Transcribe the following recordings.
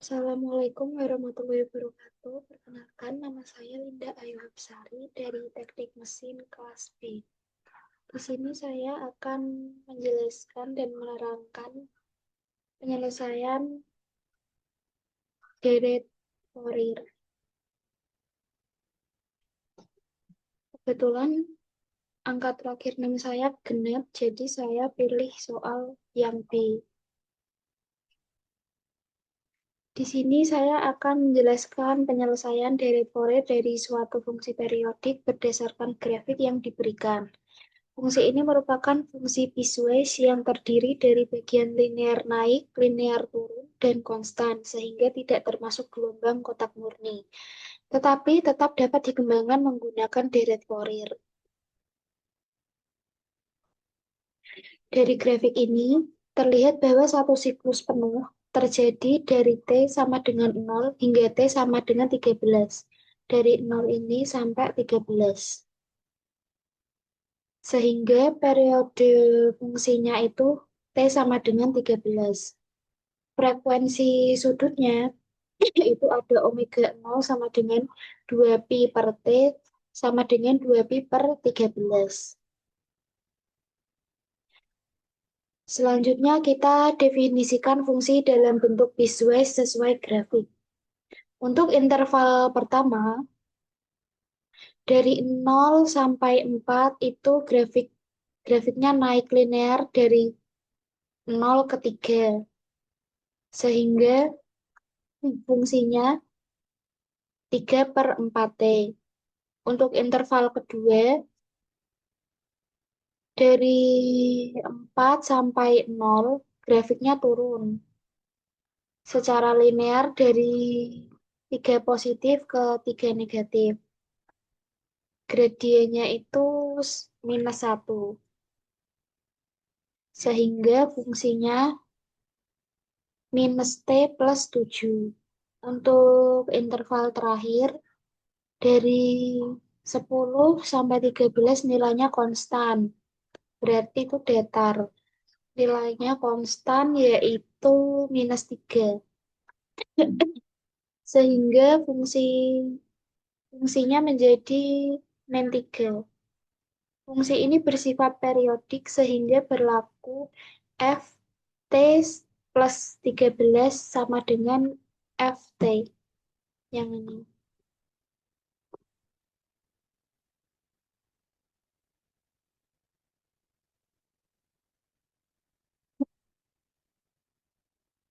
Assalamualaikum warahmatullahi wabarakatuh. Perkenalkan, nama saya Linda Ayu Hapsari dari Teknik Mesin kelas B. Di sini saya akan menjelaskan dan menerangkan penyelesaian deret Fourier. Kebetulan angka terakhir 6 saya genap, jadi saya pilih soal yang B. Di sini saya akan menjelaskan penyelesaian deret Fourier dari suatu fungsi periodik berdasarkan grafik yang diberikan. Fungsi ini merupakan fungsi piecewise yang terdiri dari bagian linear naik, linear turun, dan konstan, sehingga tidak termasuk gelombang kotak murni. Tetapi tetap dapat dikembangkan menggunakan deret Fourier. Dari grafik ini, terlihat bahwa satu siklus penuh terjadi dari T sama dengan 0 hingga T sama dengan 13. Dari 0 ini sampai 13. Sehingga periode fungsinya itu T sama dengan 13. Frekuensi sudutnya itu ada omega 0 sama dengan 2 pi per T sama dengan 2 pi per 13. Selanjutnya kita definisikan fungsi dalam bentuk piecewise sesuai grafik. Untuk interval pertama, dari 0 sampai 4 itu grafiknya naik linear dari 0 ke 3. Sehingga fungsinya 3 per 4T. Untuk interval kedua, dari 4 sampai 0, grafiknya turun secara linear dari 3 positif ke 3 negatif. Gradiennya itu minus 1. Sehingga fungsinya minus T plus 7. Untuk interval terakhir, dari 10 sampai 13 nilainya konstan. Berarti itu datar. Nilainya konstan yaitu minus 3. Sehingga fungsinya menjadi min 3. Fungsi ini bersifat periodik sehingga berlaku Ft plus 13 sama dengan Ft yang ini.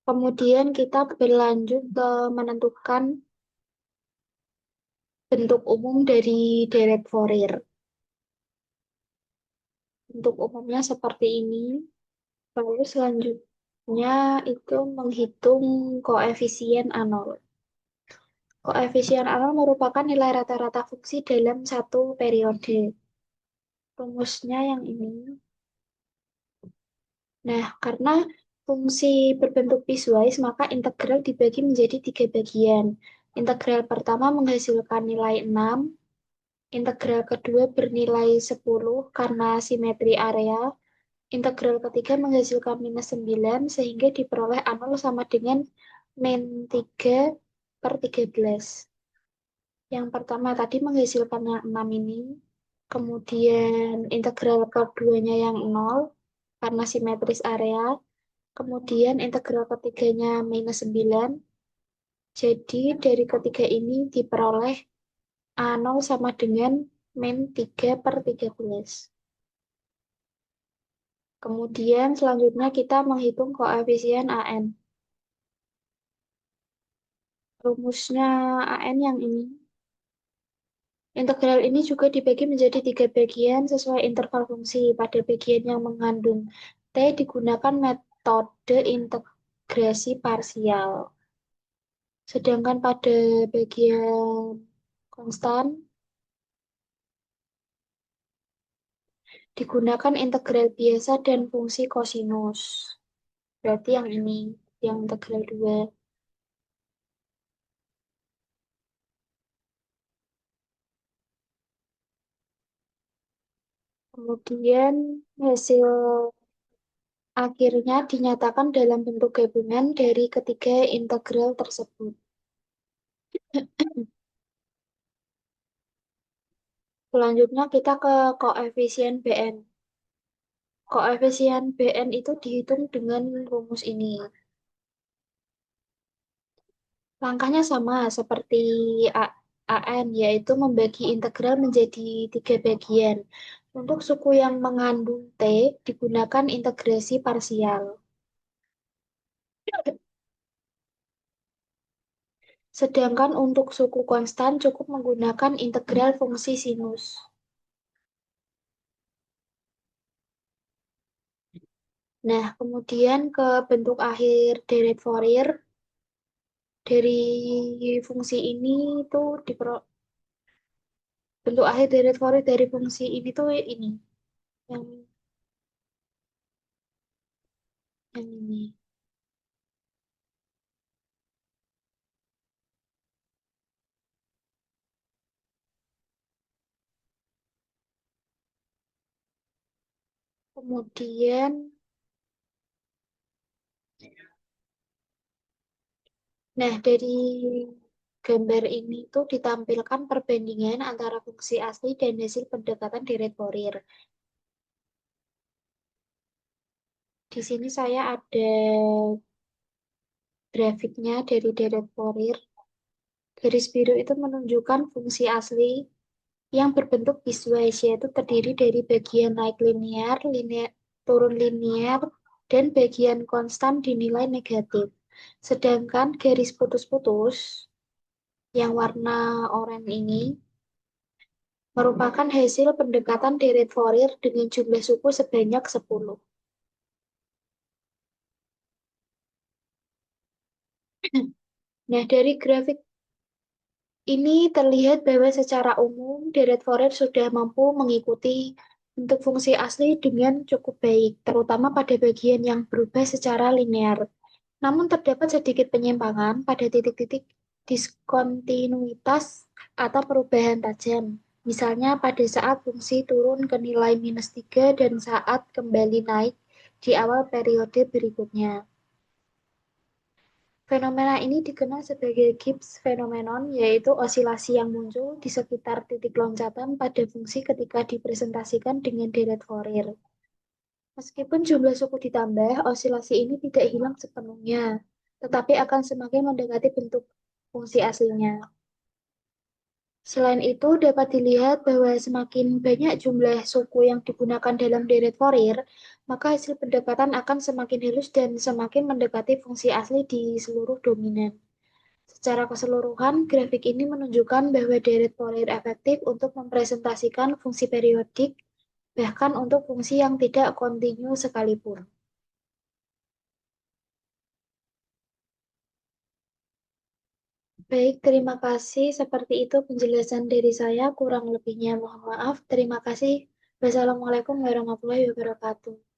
Kemudian kita berlanjut ke menentukan bentuk umum dari deret Fourier. Bentuk umumnya seperti ini. Lalu selanjutnya itu menghitung koefisien A0. Koefisien A0 merupakan nilai rata-rata fungsi dalam satu periode. Rumusnya yang ini. Nah, karena fungsi berbentuk piecewise, maka integral dibagi menjadi 3 bagian. Integral pertama menghasilkan nilai 6, integral kedua bernilai 10 karena simetri area, integral ketiga menghasilkan minus 9 sehingga diperoleh A0 sama dengan min 3 per 13. Yang pertama tadi menghasilkan yang 6 ini, kemudian integral keduanya yang 0 karena simetris area, kemudian integral ketiganya minus 9. Jadi dari ketiga ini diperoleh A0 sama dengan min 3 per 13. Kemudian selanjutnya kita menghitung koefisien AN. Rumusnya AN yang ini. Integral ini juga dibagi menjadi 3 bagian sesuai interval fungsi. Pada bagian yang mengandung T digunakan metode integrasi parsial. Sedangkan pada bagian konstan digunakan integral biasa dan fungsi kosinus. Berarti yang ini, yang integral 2. Kemudian hasil akhirnya dinyatakan dalam bentuk gabungan dari ketiga integral tersebut. Selanjutnya kita ke koefisien Bn. Koefisien Bn itu dihitung dengan rumus ini. Langkahnya sama seperti AN, yaitu membagi integral menjadi tiga bagian. Untuk suku yang mengandung T, digunakan integrasi parsial. Sedangkan untuk suku konstan cukup menggunakan integral fungsi sinus. Nah, kemudian ke bentuk akhir deret Fourier dari fungsi ini tuh bentuk akhir deret Fourier dari fungsi ini tuh ini yang yang ini. Kemudian, nah dari gambar ini tuh ditampilkan perbandingan antara fungsi asli dan hasil pendekatan deret Fourier. Di sini saya ada grafiknya dari deret Fourier. Garis biru itu menunjukkan fungsi asli yang berbentuk piecewise, yaitu terdiri dari bagian naik linear, turun linear, dan bagian konstan dinilai negatif. Sedangkan garis putus-putus yang warna oranye ini merupakan hasil pendekatan deret Fourier dengan jumlah suku sebanyak 10. Nah, dari grafik ini terlihat bahwa secara umum deret Fourier sudah mampu mengikuti bentuk fungsi asli dengan cukup baik, terutama pada bagian yang berubah secara linear. Namun terdapat sedikit penyimpangan pada titik-titik diskontinuitas atau perubahan tajam. Misalnya pada saat fungsi turun ke nilai -3 dan saat kembali naik di awal periode berikutnya. Fenomena ini dikenal sebagai Gibbs phenomenon, yaitu osilasi yang muncul di sekitar titik loncatan pada fungsi ketika dipresentasikan dengan deret Fourier. Meskipun jumlah suku ditambah, osilasi ini tidak hilang sepenuhnya, tetapi akan semakin mendekati bentuk fungsi aslinya. Selain itu, dapat dilihat bahwa semakin banyak jumlah suku yang digunakan dalam deret Fourier, maka hasil pendekatan akan semakin halus dan semakin mendekati fungsi asli di seluruh dominan. Secara keseluruhan, grafik ini menunjukkan bahwa deret Fourier efektif untuk mempresentasikan fungsi periodik, bahkan untuk fungsi yang tidak kontinu sekalipun. Baik, terima kasih. Seperti itu penjelasan dari saya. Kurang lebihnya mohon maaf. Terima kasih. Wassalamualaikum warahmatullahi wabarakatuh.